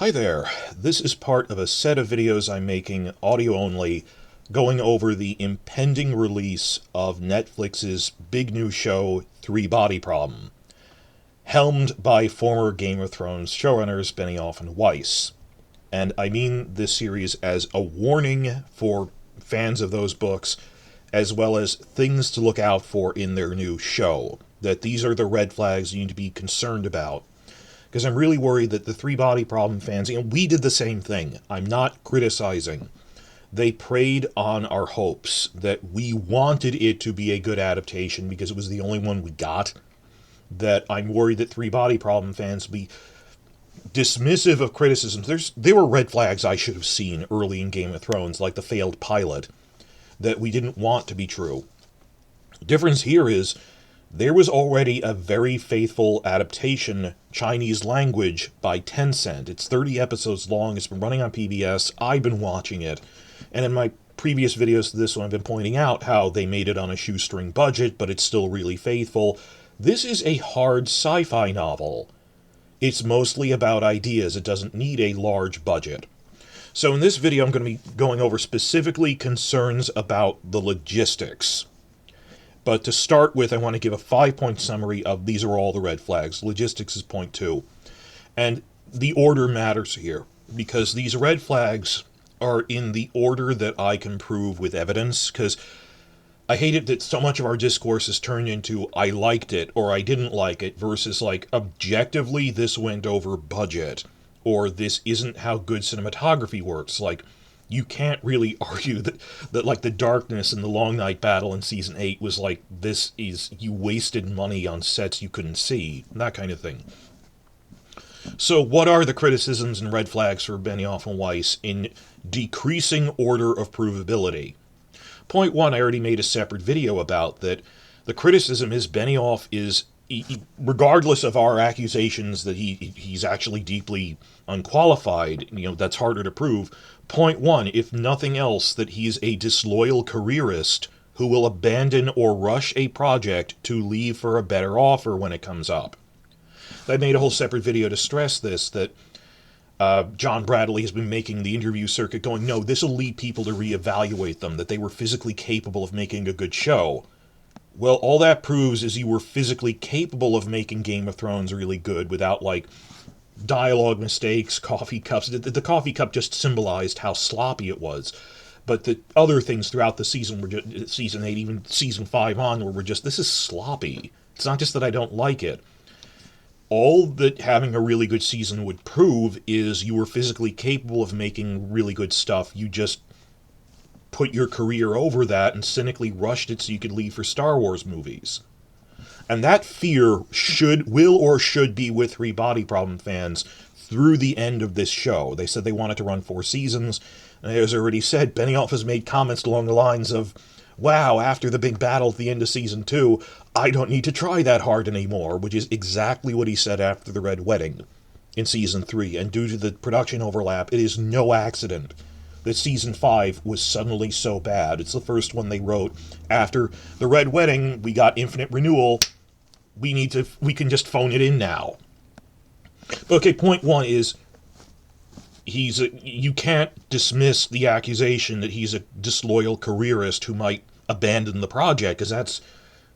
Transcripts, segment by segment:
Hi there, this is part of a set of videos I'm making, audio only, going over the impending release of Netflix's big new show, Three Body Problem, helmed by former Game of Thrones showrunners Benioff and Weiss. And I mean this series as a warning for fans of those books, as well as things to look out for in their new show, that these are the red flags you need to be concerned about. Because I'm really worried that the Three Body Problem fans, we did the same thing. I'm not criticizing. They preyed on our hopes that we wanted it to be a good adaptation because it was the only one we got. That I'm worried that Three Body Problem fans will be dismissive of criticisms. There were red flags I should have seen early in Game of Thrones, like the failed pilot, that we didn't want to be true. The difference here is there was already a very faithful adaptation, Chinese language, by Tencent. It's 30 episodes long, it's been running on PBS, I've been watching it, and in my previous videos to this one I've been pointing out how they made it on a shoestring budget, but it's still really faithful. This is a hard sci-fi novel. It's mostly about ideas, it doesn't need a large budget. So in this video I'm going to be going over specifically concerns about the logistics. But to start with, I want to give a 5-point summary of these are all the red flags. Logistics is point 2. And the order matters here, because these red flags are in the order that I can prove with evidence, because I hate it that so much of our discourse has turned into I liked it or I didn't like it versus like objectively this went over budget or this isn't how good cinematography works. Like, you can't really argue that like the darkness in the Long Night Battle in Season 8 was like, this is, you wasted money on sets you couldn't see, that kind of thing. So what are the criticisms and red flags for Benioff and Weiss in decreasing order of provability? Point 1, I already made a separate video about that. The criticism is Benioff is, regardless of our accusations that he's actually deeply unqualified, that's harder to prove. Point 1, if nothing else, that he's a disloyal careerist who will abandon or rush a project to leave for a better offer when it comes up. I made a whole separate video to stress this, that John Bradley has been making the interview circuit going, no, this will lead people to reevaluate them, that they were physically capable of making a good show. Well, all that proves is you were physically capable of making Game of Thrones really good without, like, dialogue mistakes, coffee cups. The coffee cup just symbolized how sloppy it was. But the other things throughout the season, were just, Season 8, even Season 5 on, were just, this is sloppy. It's not just that I don't like it. All that having a really good season would prove is you were physically capable of making really good stuff. You just put your career over that and cynically rushed it so you could leave for Star Wars movies. And that fear will or should be with Three Body Problem fans through the end of this show. They said they wanted to run 4 seasons. And as I already said, Benioff has made comments along the lines of, wow, after the big battle at the end of Season 2, I don't need to try that hard anymore, which is exactly what he said after the Red Wedding in Season 3. And due to the production overlap, it is no accident that Season 5 was suddenly so bad. It's the first one they wrote after the Red Wedding. We got infinite renewal. We can just phone it in now. Okay, point 1 is you can't dismiss the accusation that he's a disloyal careerist who might abandon the project, because that's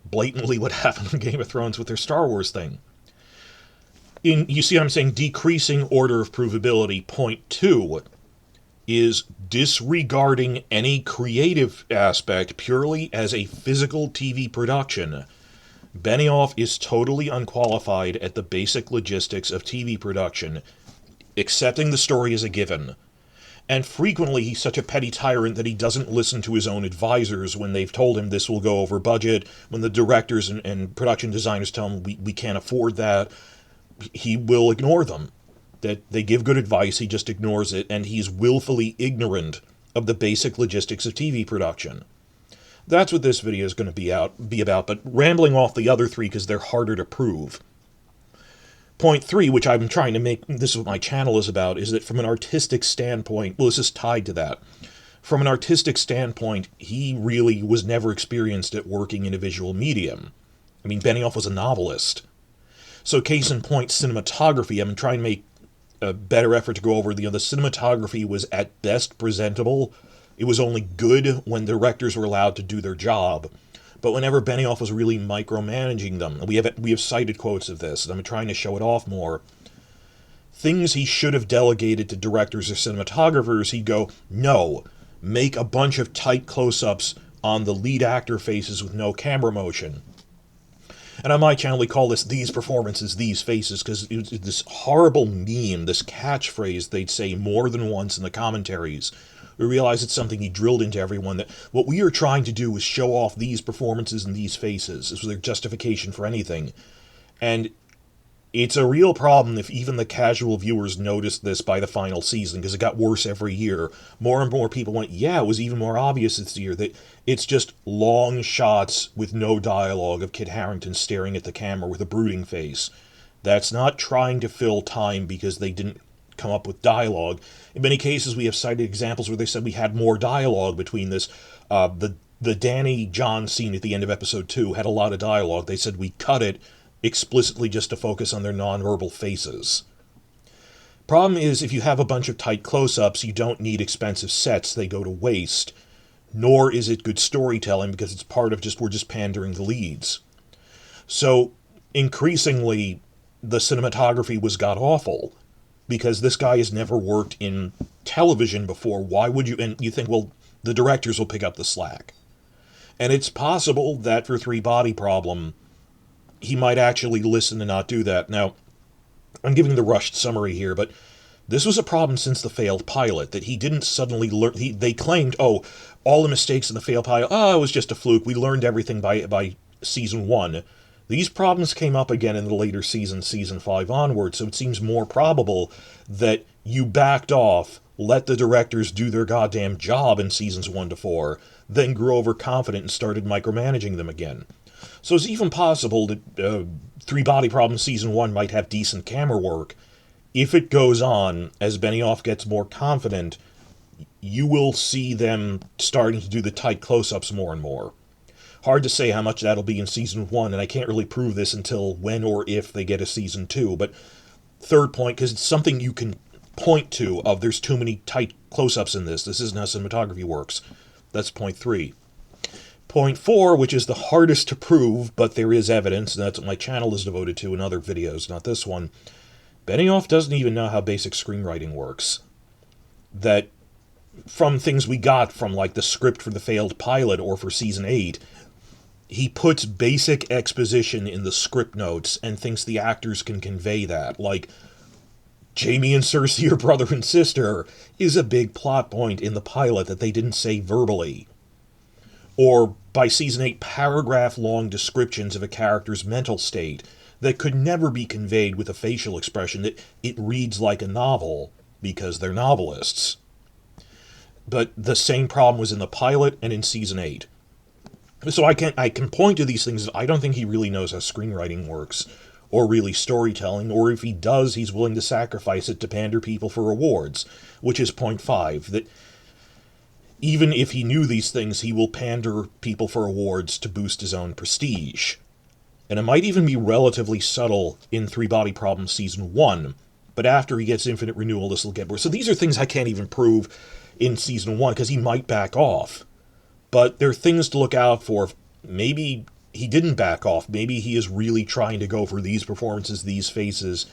blatantly what happened in Game of Thrones with their Star Wars thing. You see what I'm saying? Decreasing order of provability. Point 2 is disregarding any creative aspect purely as a physical TV production. Benioff is totally unqualified at the basic logistics of TV production, accepting the story as a given. And frequently he's such a petty tyrant that he doesn't listen to his own advisors when they've told him this will go over budget, when the directors and production designers tell him we can't afford that. He will ignore them. That they give good advice, he just ignores it, and he's willfully ignorant of the basic logistics of TV production. That's what this video is going to be about, but rambling off the other 3 because they're harder to prove. Point 3, which I'm trying to make, this is what my channel is about, is that from an artistic standpoint, well, this is tied to that. From an artistic standpoint, he really was never experienced at working in a visual medium. I mean, Benioff was a novelist. So case in point, cinematography, I'm trying to make a better effort to go over. The cinematography was at best presentable. It was only good when directors were allowed to do their job. But whenever Benioff was really micromanaging them, and we have cited quotes of this, and I'm trying to show it off more, things he should have delegated to directors or cinematographers, he'd go, no, make a bunch of tight close-ups on the lead actor faces with no camera motion. And on my channel, we call this These Performances, These Faces, because it's this horrible meme, this catchphrase they'd say more than once in the commentaries. We realize it's something he drilled into everyone, that what we are trying to do is show off these performances and these faces. This was their justification for anything. And it's a real problem if even the casual viewers noticed this by the final season, because it got worse every year. More and more people went, yeah, it was even more obvious this year that it's just long shots with no dialogue of Kit Harington staring at the camera with a brooding face. That's not trying to fill time because they didn't come up with dialogue. In many cases, we have cited examples where they said we had more dialogue between this. The Danny John scene at the end of episode 2 had a lot of dialogue. They said we cut it explicitly just to focus on their nonverbal faces. Problem is, if you have a bunch of tight close-ups, you don't need expensive sets. They go to waste. Nor is it good storytelling because it's part of we're just pandering the leads. So, increasingly, the cinematography was god-awful, because this guy has never worked in television before. Why would you? And you think, well, the directors will pick up the slack. And it's possible that for Three Body Problem, he might actually listen and not do that. Now, I'm giving the rushed summary here, but this was a problem since the failed pilot, that he didn't suddenly learn. They claimed, oh, all the mistakes in the failed pilot, it was just a fluke. We learned everything by season 1. These problems came up again in the later seasons, season 5 onward, so it seems more probable that you backed off, let the directors do their goddamn job in seasons 1 to 4, then grew overconfident and started micromanaging them again. So it's even possible that Three Body Problem season 1 might have decent camera work. If it goes on, as Benioff gets more confident, you will see them starting to do the tight close-ups more and more. Hard to say how much that'll be in season 1, and I can't really prove this until when or if they get a season 2, but third point, because it's something you can point to of there's too many tight close-ups in this isn't how cinematography works. That's point 3. Point 4, which is the hardest to prove, but there is evidence, and that's what my channel is devoted to in other videos, not this one. Benioff doesn't even know how basic screenwriting works. That from things we got from like the script for the failed pilot or for season 8, he puts basic exposition in the script notes and thinks the actors can convey that. Like, Jamie and Cersei are brother and sister is a big plot point in the pilot that they didn't say verbally. Or, by season 8, paragraph-long descriptions of a character's mental state that could never be conveyed with a facial expression, that it reads like a novel because they're novelists. But the same problem was in the pilot and in season 8. So I can point to these things. I don't think he really knows how screenwriting works, or really storytelling, or if he does, he's willing to sacrifice it to pander people for awards, which is point 5, that even if he knew these things, he will pander people for awards to boost his own prestige. And it might even be relatively subtle in Three Body Problem season 1, but after he gets Infinite Renewal, this will get worse. So these are things I can't even prove in season 1, because he might back off. But there are things to look out for. Maybe he didn't back off. Maybe he is really trying to go for these performances, these faces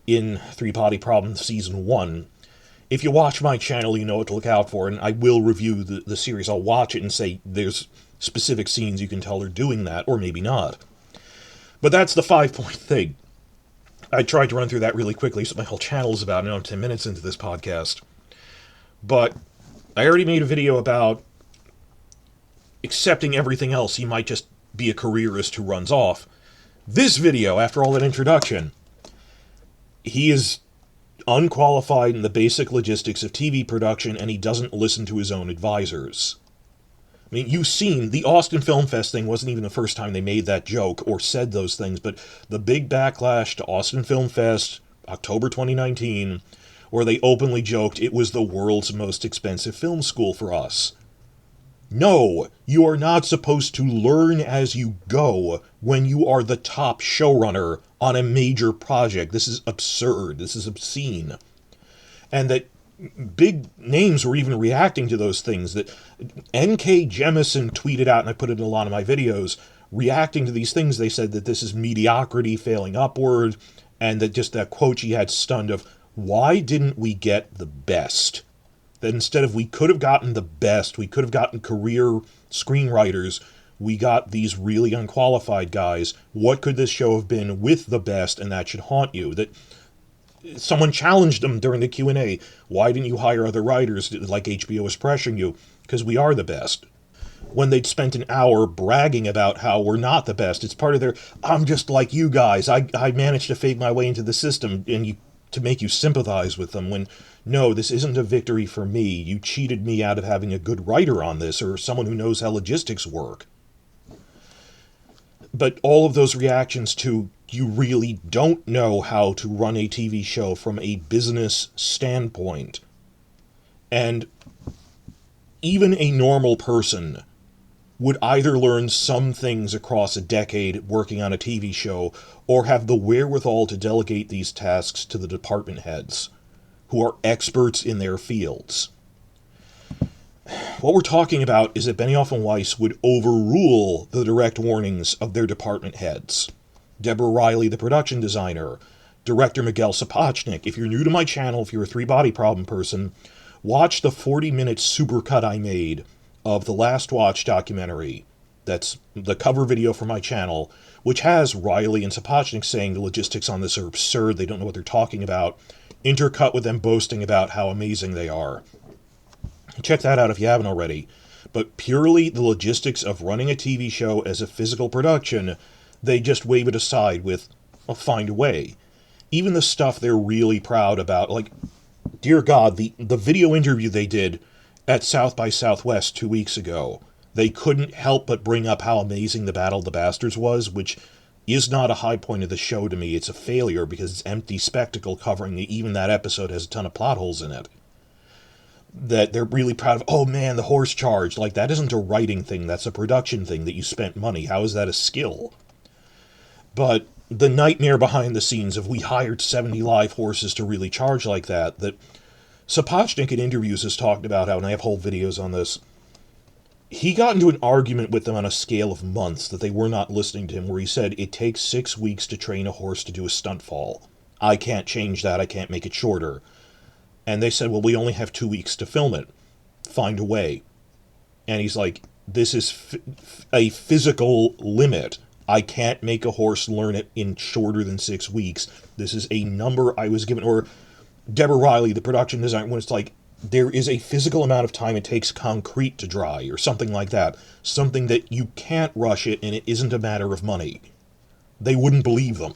in Three Body Problem Season 1. If you watch my channel, you know what to look out for, and I will review the series. I'll watch it and say there's specific scenes you can tell they're doing that, or maybe not. But that's the 5-point thing. I tried to run through that really quickly, so my whole channel is about 10 minutes into this podcast. But I already made a video about accepting everything else. He might just be a careerist who runs off. This video, after all that introduction, he is unqualified in the basic logistics of TV production, and he doesn't listen to his own advisors. I mean, you've seen, the Austin Film Fest thing wasn't even the first time they made that joke or said those things, but the big backlash to Austin Film Fest, October 2019, where they openly joked it was the world's most expensive film school for us. No, you are not supposed to learn as you go when you are the top showrunner on a major project. This is absurd. This is obscene. And that big names were even reacting to those things. That N.K. Jemisin tweeted out, and I put it in a lot of my videos, reacting to these things. They said that this is mediocrity failing upward, and that just that quote she had stunned of, why didn't we get the best? That instead of we could have gotten the best, we could have gotten career screenwriters, we got these really unqualified guys. What could this show have been with the best? And that should haunt you. That someone challenged them during the Q&A. Why didn't you hire other writers like HBO was pressuring you? Because we are the best. When they'd spent an hour bragging about how we're not the best, it's part of their, I'm just like you guys. I managed to fake my way into the system and to make you sympathize with them when, no, this isn't a victory for me. You cheated me out of having a good writer on this or someone who knows how logistics work. But all of those reactions to, you really don't know how to run a TV show from a business standpoint. And even a normal person would either learn some things across a decade working on a TV show or have the wherewithal to delegate these tasks to the department heads, who are experts in their fields. What we're talking about is that Benioff and Weiss would overrule the direct warnings of their department heads. Deborah Riley, the production designer, director Miguel Sapochnik. If you're new to my channel, if you're a Three Body Problem person, watch the 40-minute supercut I made of the Last Watch documentary. That's the cover video for my channel, which has Riley and Sapochnik saying the logistics on this are absurd, they don't know what they're talking about, intercut with them boasting about how amazing they are. Check that out if you haven't already. But purely the logistics of running a TV show as a physical production, they just wave it aside with, I'll find a way. Even the stuff they're really proud about, like, dear God, the video interview they did at South by Southwest 2 weeks ago, they couldn't help but bring up how amazing the Battle of the Bastards was, which is not a high point of the show to me. It's a failure because it's empty spectacle covering even that episode has a ton of plot holes in it. That they're really proud of, oh man, the horse charged. Like, that isn't a writing thing, that's a production thing that you spent money. How is that a skill? But the nightmare behind the scenes of we hired 70 live horses to really charge like that Sapochnik in interviews has talked about how, and I have whole videos on this, he got into an argument with them on a scale of months that they were not listening to him, where he said, it takes 6 weeks to train a horse to do a stunt fall. I can't change that, I can't make it shorter. And they said, well, we only have 2 weeks to film it. Find a way. And he's like, this is a physical limit. I can't make a horse learn it in shorter than 6 weeks. This is a number I was given. Or Deborah Riley, the production designer, when it's like, there is a physical amount of time it takes concrete to dry, or something like that. Something that you can't rush it, and it isn't a matter of money. They wouldn't believe them.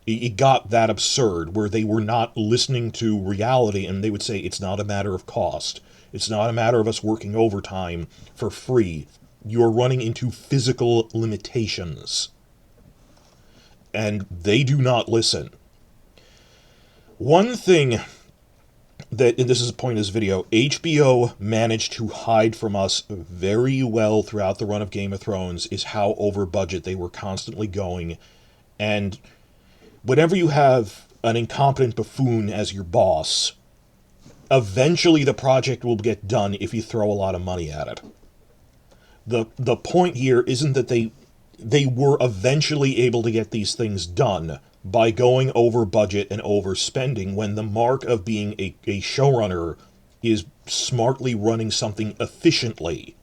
It got that absurd, where they were not listening to reality, and they would say, it's not a matter of cost. It's not a matter of us working overtime for free. You're running into physical limitations. And they do not listen. One thing that, and this is a point of this video, HBO managed to hide from us very well throughout the run of Game of Thrones is how over budget they were constantly going. And whenever you have an incompetent buffoon as your boss, eventually the project will get done if you throw a lot of money at it. The point here isn't that they were eventually able to get these things done by going over budget and overspending, when the mark of being a showrunner is smartly running something efficiently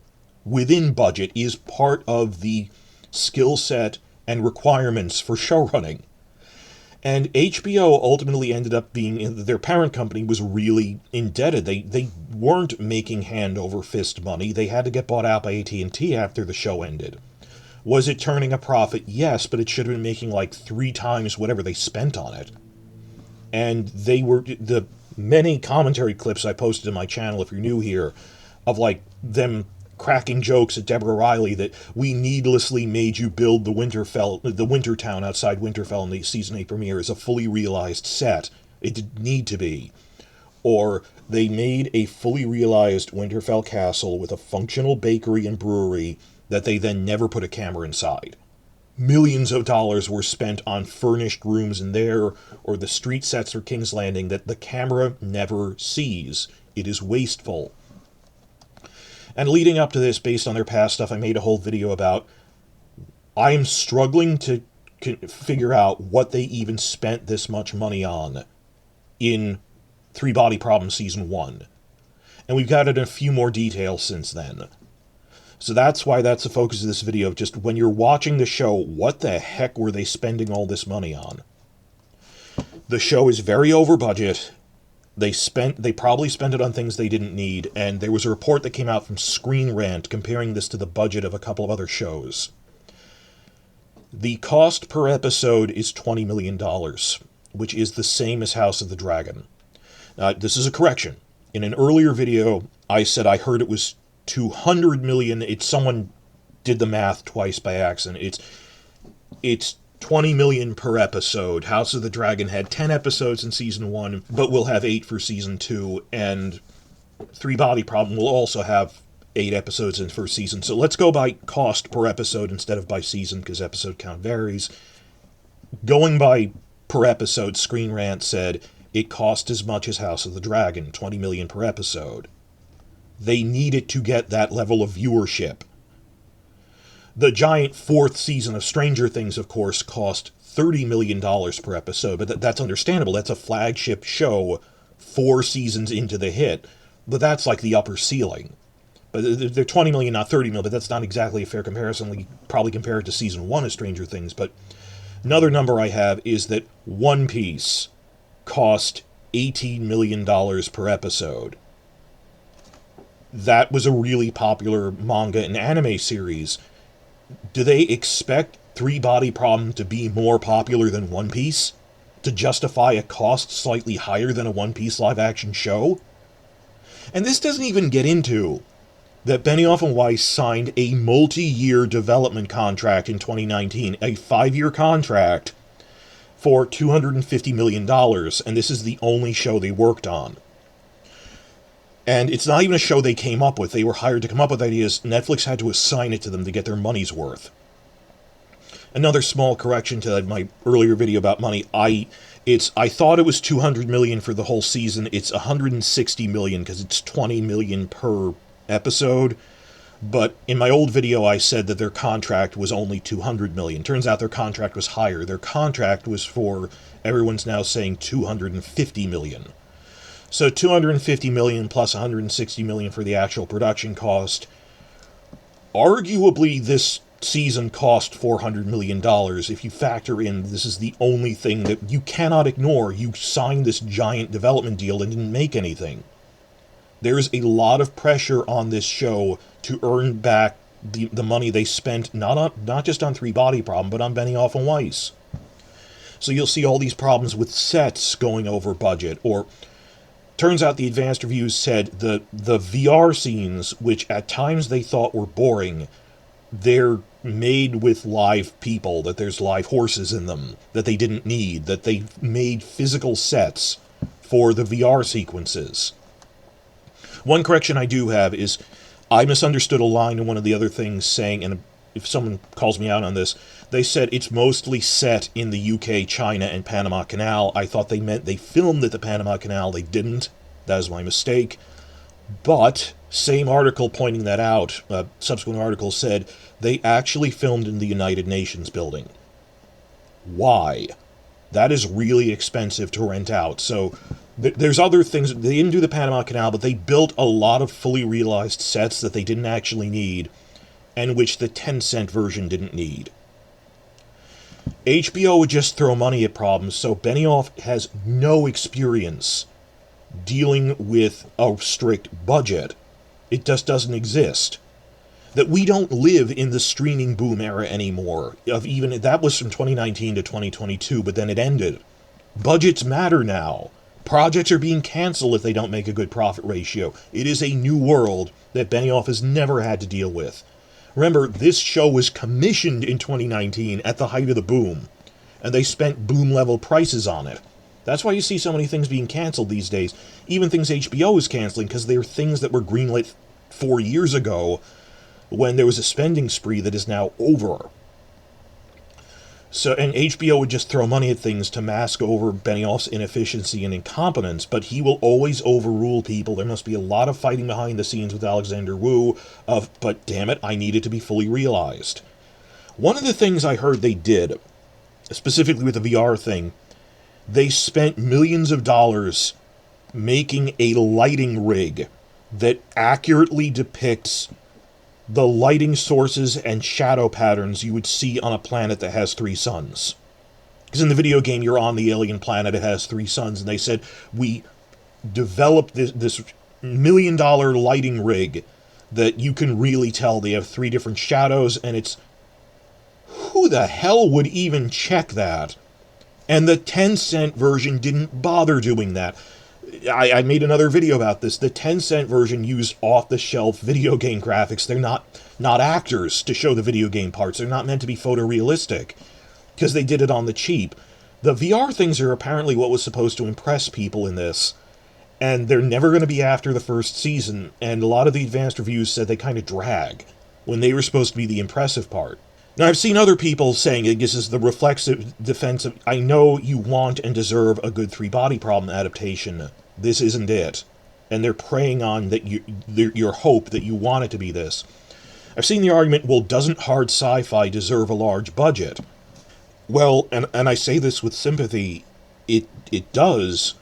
within budget is part of the skill set and requirements for showrunning. And HBO ultimately ended up being, their parent company was really indebted. They weren't making hand over fist money. They had to get bought out by AT&T after the show ended. Was it turning a profit? Yes, but it should have been making like 3 times whatever they spent on it. And they were, the many commentary clips I posted in my channel, if you're new here, of like them cracking jokes at Deborah Riley that we needlessly made you build the winter town outside Winterfell in the season 8 premiere as a fully realized set. It didn't need to be. Or they made a fully realized Winterfell castle with a functional bakery and brewery that they then never put a camera inside. Millions of dollars were spent on furnished rooms in there, or the street sets for King's Landing that the camera never sees. It is wasteful. And leading up to this, based on their past stuff, I made a whole video about I'm struggling to figure out what they even spent this much money on in Three Body Problem Season 1. And we've got it in a few more details since then. So that's why that's the focus of this video. Just when you're watching the show, what the heck were they spending all this money on? The show is very over budget. They probably spent it on things they didn't need, and there was a report that came out from Screen Rant comparing this to the budget of a couple of other shows. The cost per episode is $20 million, which is the same as House of the Dragon. This is a correction. In an earlier video, I said I heard it was $200 million. Someone did the math twice by accident. It's $20 million per episode. House of the Dragon had 10 episodes in Season 1, but will have 8 for Season 2, and Three Body Problem will also have 8 episodes in first season. So let's go by cost per episode instead of by season, because episode count varies. Going by per episode, Screen Rant said it cost as much as House of the Dragon, $20 million per episode. They needed to get that level of viewership. The giant 4th season of Stranger Things, of course, cost $30 million per episode, but that's understandable. That's a flagship show 4 seasons into the hit, but that's like the upper ceiling. But they're $20 million, not $30 million, but that's not exactly a fair comparison. We probably compare it to Season 1 of Stranger Things, but another number I have is that One Piece cost $18 million per episode. That was a really popular manga and anime series. Do they expect Three Body Problem to be more popular than One Piece? To justify a cost slightly higher than a One Piece live-action show? And this doesn't even get into that Benioff and Weiss signed a multi-year development contract in 2019, a 5-year contract for $250 million, and this is the only show they worked on. And it's not even a show they came up with. They were hired to come up with ideas. Netflix had to assign it to them to get their money's worth. Another small correction to my earlier video about money. I thought it was $200 million for the whole season. It's $160 million because it's $20 million per episode. But in my old video, I said that their contract was only $200 million. Turns out their contract was higher. Their contract was for, everyone's now saying, $250 million. So $250 million plus $160 million for the actual production cost. Arguably, this season cost $400 million. If you factor in, this is the only thing that you cannot ignore. You signed this giant development deal and didn't make anything. There's a lot of pressure on this show to earn back the money they spent, not just on Three Body Problem, but on Benioff and Weiss. So you'll see all these problems with sets going over budget, or turns out the advanced reviews said the VR scenes, which at times they thought were boring, they're made with live people, that there's live horses in them, that they didn't need, that they made physical sets for the VR sequences. One correction I do have is I misunderstood a line in one of the other things saying, and if someone calls me out on this, they said it's mostly set in the UK, China, and Panama Canal. I thought they meant they filmed at the Panama Canal. They didn't. That is my mistake. But, same article pointing that out, subsequent article said, they actually filmed in the United Nations building. Why? That is really expensive to rent out. So, there's other things. They didn't do the Panama Canal, but they built a lot of fully realized sets that they didn't actually need, and which the 10-cent version didn't need. HBO would just throw money at problems, so Benioff has no experience dealing with a strict budget. It just doesn't exist. That we don't live in the streaming boom era anymore. That was from 2019 to 2022, but then it ended. Budgets matter now. Projects are being canceled if they don't make a good profit ratio. It is a new world that Benioff has never had to deal with. Remember, this show was commissioned in 2019 at the height of the boom, and they spent boom-level prices on it. That's why you see so many things being canceled these days. Even things HBO is canceling, because they're things that were greenlit 4 years ago when there was a spending spree that is now over. So, and HBO would just throw money at things to mask over Benioff's inefficiency and incompetence, but he will always overrule people. There must be a lot of fighting behind the scenes with Alexander Wu but damn it, I need it to be fully realized. One of the things I heard they did, specifically with the VR thing, they spent millions of dollars making a lighting rig that accurately depicts the lighting sources and shadow patterns you would see on a planet that has 3 suns. Because in the video game, you're on the alien planet, it has 3 suns, and they said, we developed this $1 million lighting rig that you can really tell they have 3 different shadows, and it's... Who the hell would even check that? And the 10-cent version didn't bother doing that. I made another video about this. The 10-cent version used off-the-shelf video game graphics. They're not actors to show the video game parts. They're not meant to be photorealistic, because they did it on the cheap. The VR things are apparently what was supposed to impress people in this, and they're never going to be after the first season, and a lot of the advanced reviews said they kind of drag, when they were supposed to be the impressive part. Now, I've seen other people saying this is the reflexive defensive. I know you want and deserve a good 3 Body Problem adaptation. This isn't it. And they're preying on that your hope that you want it to be this. I've seen the argument, well, doesn't hard sci-fi deserve a large budget? Well, and I say this with sympathy, it does,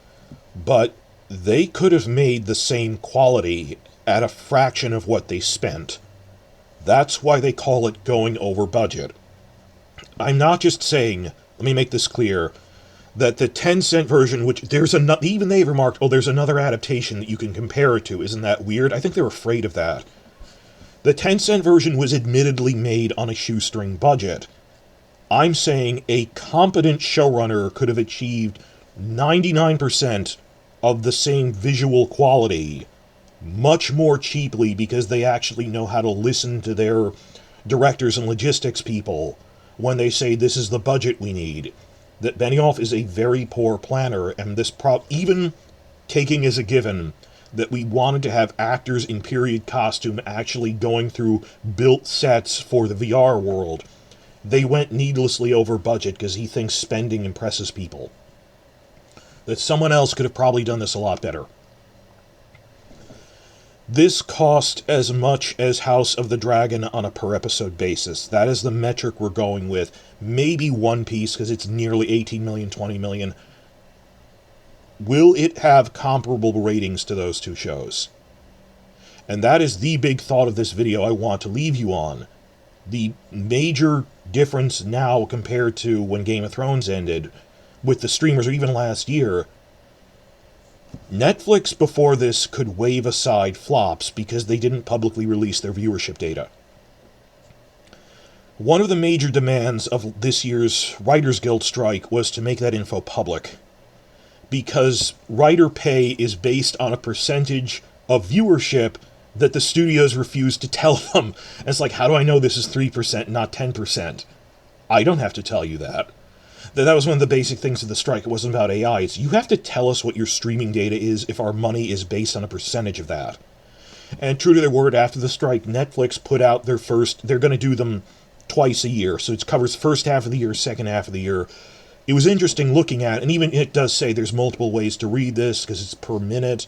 but they could have made the same quality at a fraction of what they spent. That's why they call it going over budget. I'm not just saying, let me make this clear, that the 10-cent version, which even they remarked, oh, there's another adaptation that you can compare it to. Isn't that weird? I think they're afraid of that. The 10-cent version was admittedly made on a shoestring budget. I'm saying a competent showrunner could have achieved 99% of the same visual quality much more cheaply, because they actually know how to listen to their directors and logistics people when they say this is the budget we need. That Benioff is a very poor planner, and this even taking as a given that we wanted to have actors in period costume actually going through built sets for the VR world, they went needlessly over budget because he thinks spending impresses people. That someone else could have probably done this a lot better. This cost as much as House of the Dragon on a per-episode basis. That is the metric we're going with. Maybe One Piece, because it's nearly 18 million, 20 million. Will it have comparable ratings to those 2 shows? And that is the big thought of this video I want to leave you on. The major difference now compared to when Game of Thrones ended, with the streamers, or even last year, Netflix before this could wave aside flops because they didn't publicly release their viewership data. One of the major demands of this year's Writers Guild strike was to make that info public, because writer pay is based on a percentage of viewership that the studios refuse to tell them. And it's like, how do I know this is 3%, not 10%? I don't have to tell you that. That was one of the basic things of the strike. It wasn't about AI. It's, you have to tell us what your streaming data is if our money is based on a percentage of that. And true to their word, after the strike, Netflix put out their first... They're going to do them twice a year. So it covers first half of the year, second half of the year. It was interesting looking at, and even it does say there's multiple ways to read this, because it's per minute,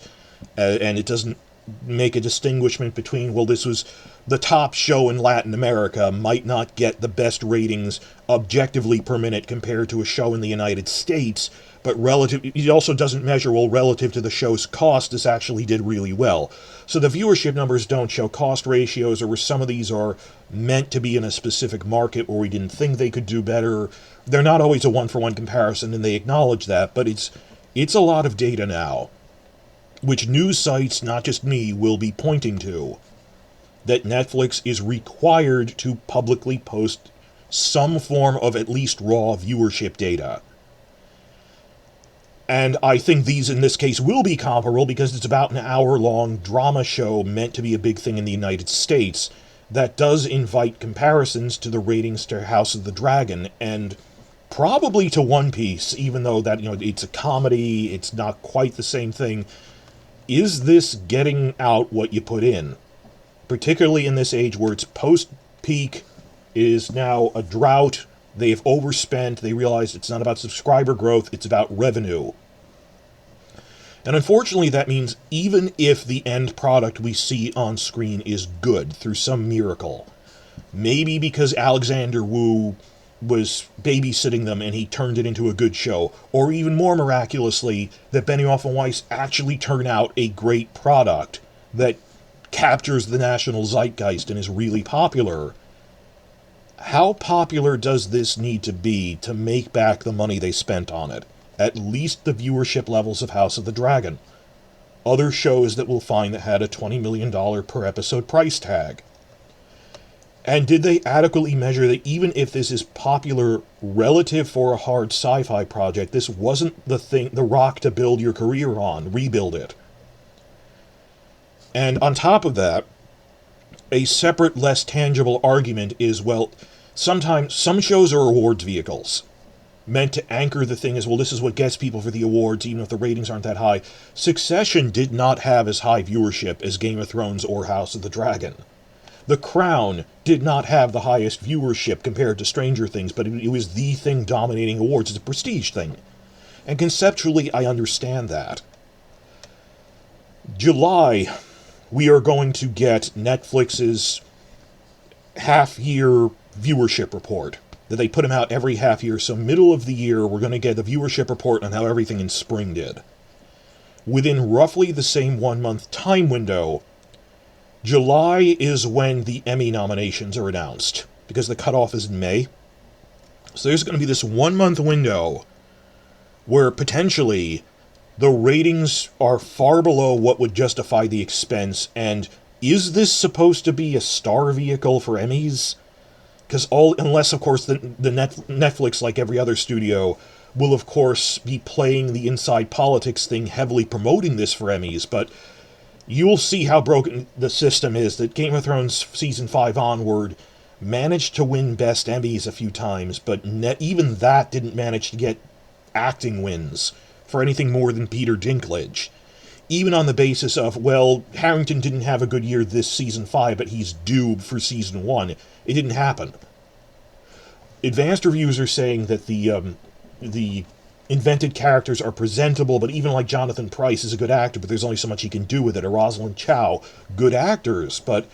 and it doesn't make a distinguishment between, well, this was the top show in Latin America, might not get the best ratings objectively per minute compared to a show in the United States, but it also doesn't measure, well, relative to the show's cost, this actually did really well. So the viewership numbers don't show cost ratios, or where some of these are meant to be in a specific market where we didn't think they could do better. They're not always a one-for-one comparison, and they acknowledge that, but it's a lot of data now, which news sites, not just me, will be pointing to, that Netflix is required to publicly post some form of at least raw viewership data. And I think these, in this case, will be comparable because it's about an hour-long drama show meant to be a big thing in the United States that does invite comparisons to the ratings to House of the Dragon, and probably to One Piece, even though that, it's a comedy, it's not quite the same thing. Is this getting out what you put in? Particularly in this age where it's post-peak, it is now a drought, they've overspent, they realize it's not about subscriber growth, it's about revenue. And unfortunately, that means even if the end product we see on screen is good through some miracle, maybe because Alexander Wu was babysitting them and he turned it into a good show, or even more miraculously, that Benioff and Weiss actually turn out a great product that captures the national zeitgeist and is really popular. How popular does this need to be to make back the money they spent on it? At least the viewership levels of House of the Dragon. Other shows that we'll find that had a $20 million per episode price tag. And did they adequately measure that even if this is popular relative for a hard sci-fi project, this wasn't the rock to build your career on, rebuild it? And on top of that, a separate, less tangible argument is, well, sometimes some shows are awards vehicles, meant to anchor the thing as, well, this is what gets people for the awards, even if the ratings aren't that high. Succession did not have as high viewership as Game of Thrones or House of the Dragon. The Crown did not have the highest viewership compared to Stranger Things, but it was the thing dominating awards. It's a prestige thing. And conceptually, I understand that. July, we are going to get Netflix's half-year viewership report. That they put them out every half year, so middle of the year, we're going to get the viewership report on how everything in spring did. Within roughly the same 1 month time window, July is when the Emmy nominations are announced, because the cutoff is in May. So there's going to be this 1 month window where potentially the ratings are far below what would justify the expense, and is this supposed to be a star vehicle for Emmys? Because unless, of course, the Netflix, like every other studio, will, of course, be playing the inside politics thing, heavily promoting this for Emmys, but you'll see how broken the system is, that Game of Thrones Season 5 onward managed to win Best Emmys a few times, but even that didn't manage to get acting wins for anything more than Peter Dinklage. Even on the basis of, well, Harrington didn't have a good year this Season 5, but he's due for Season 1. It didn't happen. Advanced reviews are saying that the invented characters are presentable, but even like Jonathan Pryce is a good actor, but there's only so much he can do with it. Or Rosalind Chow, good actors, but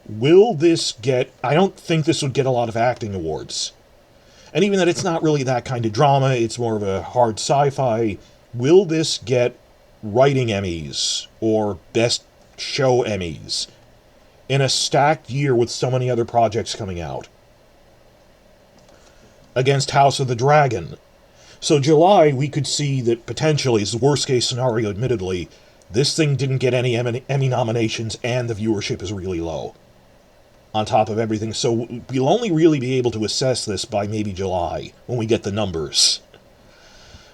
will this get... I don't think this would get a lot of acting awards. And even that it's not really that kind of drama, it's more of a hard sci-fi. Will this get Writing Emmys or Best Show Emmys in a stacked year with so many other projects coming out against House of the Dragon? So July, we could see that potentially, is the worst case scenario admittedly, this thing didn't get any Emmy nominations and the viewership is really low on top of everything. So we'll only really be able to assess this by maybe July when we get the numbers.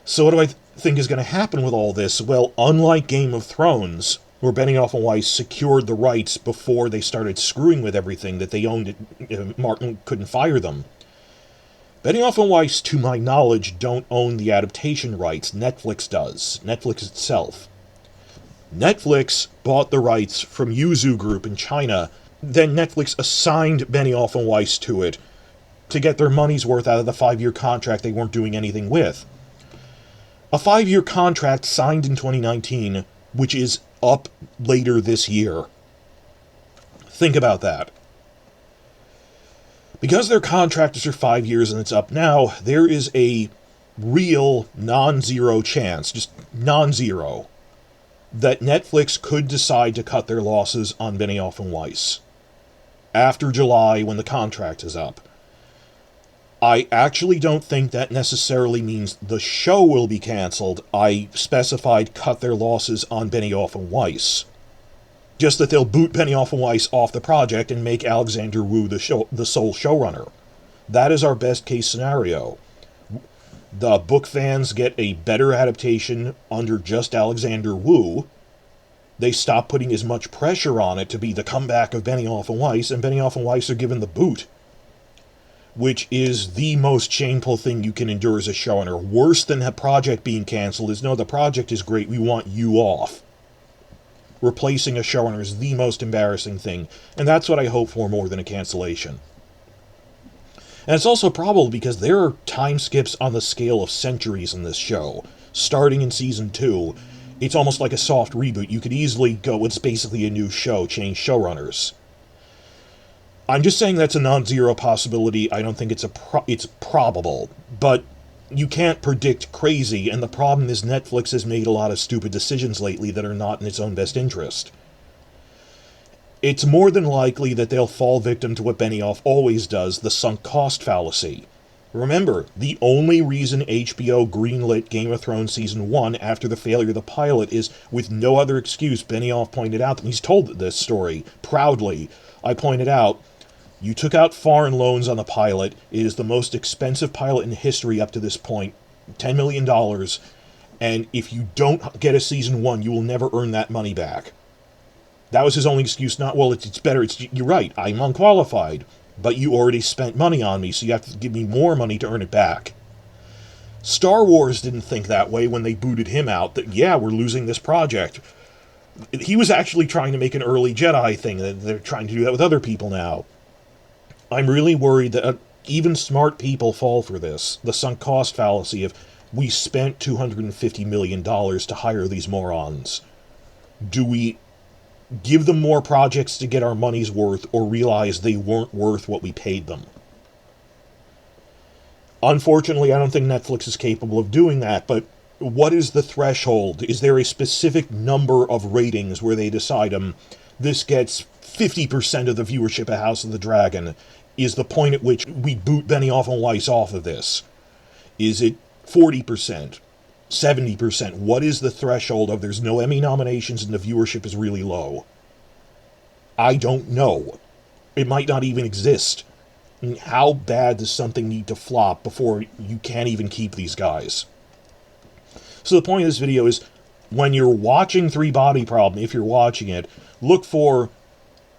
So what do I think is going to happen with all this? Well, unlike Game of Thrones, where Benioff and Weiss secured the rights before they started screwing with everything that they owned, Martin couldn't fire them. Benioff and Weiss, to my knowledge, don't own the adaptation rights. Netflix does. Netflix itself. Netflix bought the rights from Yuzu Group in China. Then Netflix assigned Benioff and Weiss to it to get their money's worth out of the 5-year contract they weren't doing anything with. A 5-year contract signed in 2019, which is up later this year. Think about that. Because their contract is for 5 years and it's up now, there is a real non-zero chance, just non-zero, that Netflix could decide to cut their losses on Benioff and Weiss after July when the contract is up. I actually don't think that necessarily means the show will be canceled. I specified cut their losses on Benioff and Weiss. Just that they'll boot Benioff and Weiss off the project and make Alexander Wu the sole showrunner. That is our best case scenario. The book fans get a better adaptation under just Alexander Wu. They stop putting as much pressure on it to be the comeback of Benioff and Weiss, and Benioff and Weiss are given the boot. which is the most shameful thing you can endure as a showrunner. Worse than a project being canceled is, no, the project is great, we want you off. Replacing a showrunner is the most embarrassing thing, and that's what I hope for more than a cancellation. And it's also probable because there are time skips on the scale of centuries in this show. Starting in season 2, it's almost like a soft reboot. You could easily go, it's basically a new show, change showrunners. I'm just saying that's a non-zero possibility. I don't think it's probable, but you can't predict crazy, and the problem is Netflix has made a lot of stupid decisions lately that are not in its own best interest. It's more than likely that they'll fall victim to what Benioff always does, the sunk cost fallacy. Remember, the only reason HBO greenlit Game of Thrones Season 1 after the failure of the pilot is with no other excuse. Benioff pointed out, and he's told this story proudly. I pointed out, you took out foreign loans on the pilot. It is the most expensive pilot in history up to this point, $10 million, and if you don't get a Season 1, you will never earn that money back. That was his only excuse, not, well, it's better, you're right, I'm unqualified, but you already spent money on me, so you have to give me more money to earn it back. Star Wars didn't think that way when they booted him out, that, yeah, we're losing this project. He was actually trying to make an early Jedi thing, they're trying to do that with other people now. I'm really worried that even smart people fall for this, the sunk cost fallacy of, we spent $250 million to hire these morons. Do we give them more projects to get our money's worth, or realize they weren't worth what we paid them? Unfortunately, I don't think Netflix is capable of doing that, but what is the threshold? Is there a specific number of ratings where they decide, this gets 50% of the viewership of House of the Dragon, is the point at which we boot Benioff and Weiss off of this? Is it 40%? 70%? What is the threshold of there's no Emmy nominations and the viewership is really low? I don't know. It might not even exist. I mean, how bad does something need to flop before you can't even keep these guys? So the point of this video is, when you're watching Three Body Problem, if you're watching it, look for,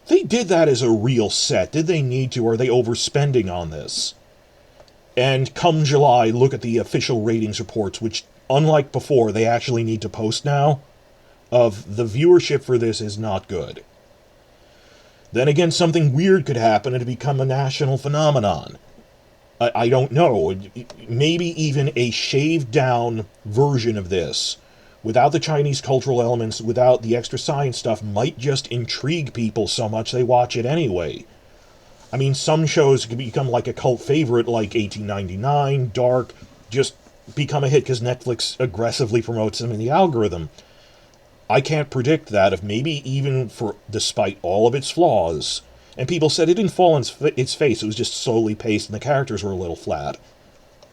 they did that as a real set. Did they need to? Are they overspending on this? And come July, look at the official ratings reports, which, unlike before, they actually need to post now, of the viewership for this is not good. Then again, something weird could happen and it become a national phenomenon. I don't know. Maybe even a shaved-down version of this, without the Chinese cultural elements, without the extra science stuff, might just intrigue people so much they watch it anyway. I mean, some shows could become like a cult favorite, like 1899, Dark, just become a hit because Netflix aggressively promotes them in the algorithm. I can't predict that, if maybe even despite all of its flaws, and people said it didn't fall on its face, it was just slowly paced and the characters were a little flat.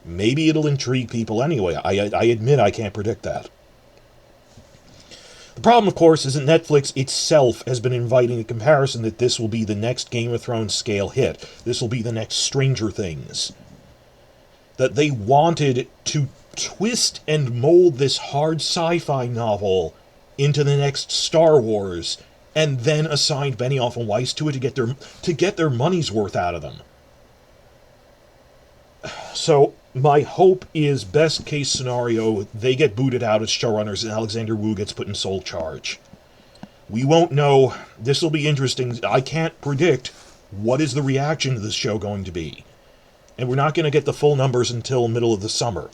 Maybe it'll intrigue people anyway. I admit I can't predict that. The problem, of course, is that Netflix itself has been inviting the comparison that this will be the next Game of Thrones scale hit. This will be the next Stranger Things. That they wanted to twist and mold this hard sci-fi novel into the next Star Wars, and then assigned Benioff and Weiss to it to get their money's worth out of them. So my hope is, best case scenario, they get booted out as showrunners and Alexander Wu gets put in sole charge. We won't know. This will be interesting. I can't predict what is the reaction to this show going to be. And we're not going to get the full numbers until middle of the summer.